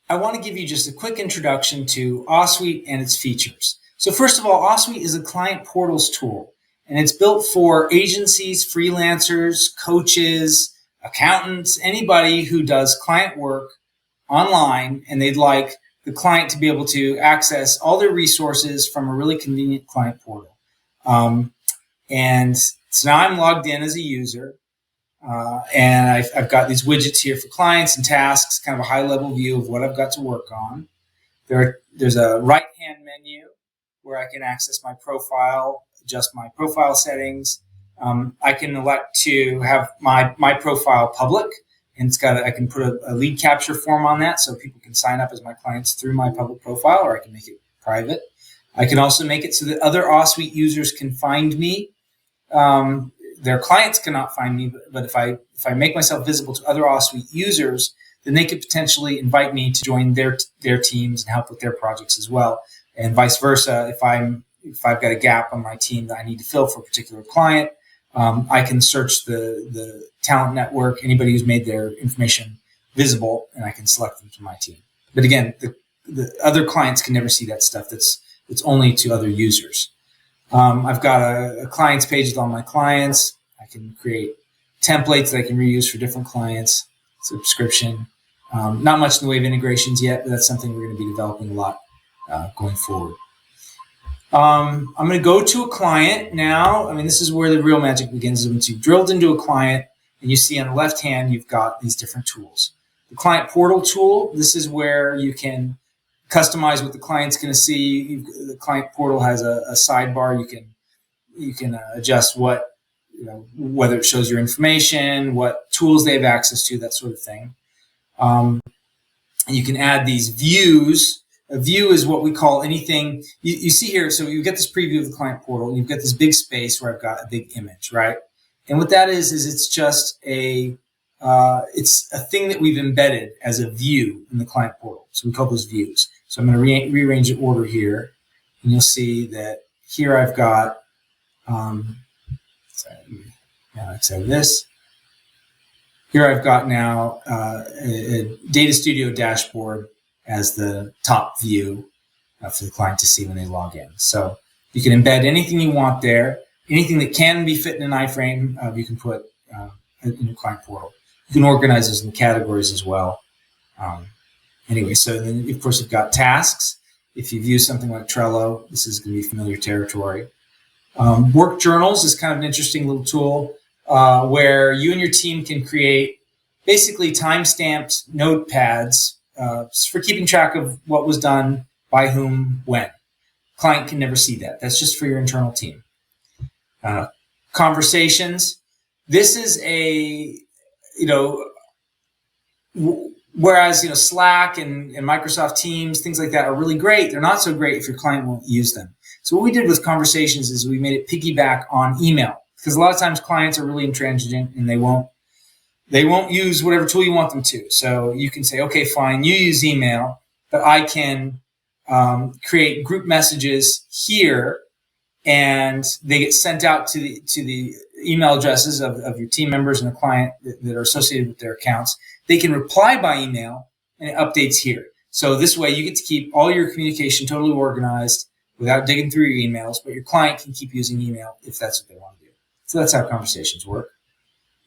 I want to give you just a quick introduction to Osuite and its features. So first of all, Osuite is a client portals tool, and it's built for agencies, freelancers, coaches, accountants, anybody who does client work online, and they'd like the client to be able to access all their resources from a really convenient client portal. And so now I'm logged in as a user. And I've got these widgets here for clients and tasks, kind of a high-level view of what I've got to work on. There's a right-hand menu where I can access my profile, adjust my profile settings. I can elect to have my profile public, and I can put a lead capture form on that so people can sign up as my clients through my public profile, or I can make it private. I can also make it so that other Osuite users can find me. Their clients cannot find me, but if I make myself visible to other Osuite users, then they could potentially invite me to join their teams and help with their projects as well, and vice versa. If I've got a gap on my team that I need to fill for a particular client, I can search the talent network, anybody who's made their information visible, and I can select them to my team. But again, the other clients can never see that stuff. It's only to other users. I've got a clients page with all my clients. I can create templates that I can reuse for different clients, subscription. Not much in the way of integrations yet, but that's something we're going to be developing a lot going forward. I'm going to go to a client now. I mean, this is where the real magic begins. Once you've drilled into a client, and you see on the left hand, you've got these different tools. The client portal tool, this is where you can customize what the client's going to see. The client portal has a sidebar. You can adjust whether it shows your information, what tools they have access to, that sort of thing. You can add these views. A view is what we call anything you see here. So you get this preview of the client portal. You've got this big space where I've got a big image, right? And what that is it's just it's a thing that we've embedded as a view in the client portal. So we call those views. So I'm going to rearrange the order here, and you'll see that here I've got, let's say this. Here I've got now a Data Studio dashboard as the top view for the client to see when they log in. So you can embed anything you want there. Anything that can be fit in an iframe, you can put in your client portal. You can organize those in categories as well. Anyway, so then, of course, you've got tasks. If you've used something like Trello, this is going to be familiar territory. Work journals is kind of an interesting little tool where you and your team can create basically time-stamped notepads for keeping track of what was done, by whom, when. Client can never see that. That's just for your internal team. Conversations. This is whereas Slack and Microsoft Teams, things like that are really great. They're not so great if your client won't use them. So what we did with Conversations is we made it piggyback on email, because a lot of times clients are really intransigent and they won't use whatever tool you want them to. So you can say, okay, fine, you use email, but I can create group messages here, and they get sent out to the email addresses of your team members and the client that are associated with their accounts. They can reply by email, and it updates here. So this way you get to keep all your communication totally organized without digging through your emails, but your client can keep using email if that's what they want to do. So that's how Conversations work.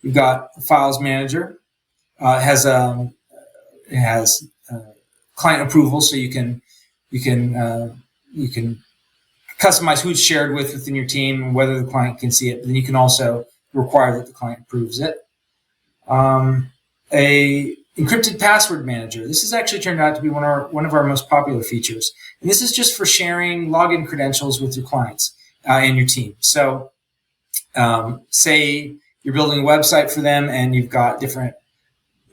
You've got a files manager. It has client approval, so you can customize who it's shared with within your team and whether the client can see it. But then you can also require that the client approves it. A encrypted password manager. This has actually turned out to be one of our most popular features. And this is just for sharing login credentials with your clients and your team. So say you're building a website for them and you've got different,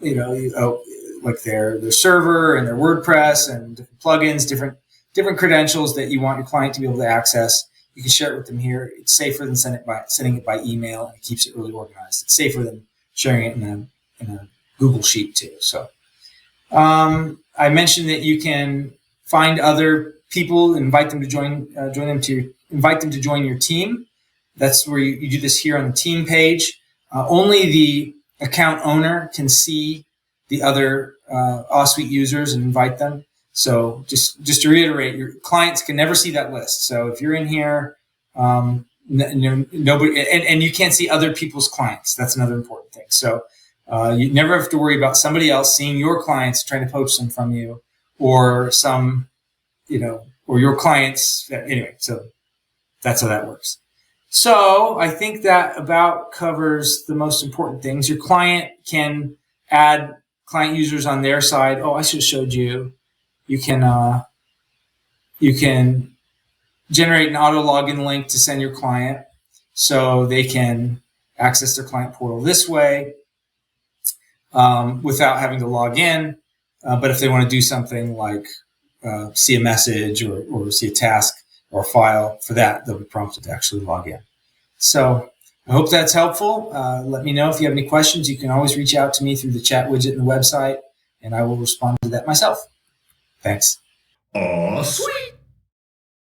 like their server and their WordPress and different plugins, different credentials that you want your client to be able to access. You can share it with them here. It's safer than sending it by email, and it keeps it really organized. It's safer than sharing it in a Google Sheet too. So I mentioned that you can find other people, invite them to join your team. That's where you do this here on the team page. Only the account owner can see the other Osuite users and invite them. So just to reiterate, your clients can never see that list. So if you're in here, nobody, and you can't see other people's clients. That's another important thing. So you never have to worry about somebody else seeing your clients trying to poach them from you, or or your clients. Anyway, so that's how that works. So I think that about covers the most important things. Your client can add client users on their side. Oh, I should have showed you. You can generate an auto login link to send your client so they can access their client portal this way without having to log in. But if they want to do something like see a message or see a task or a file, for that, they'll be prompted to actually log in. So I hope that's helpful. Let me know if you have any questions. You can always reach out to me through the chat widget in the website, and I will respond to that myself. Thanks. Aw, sweet.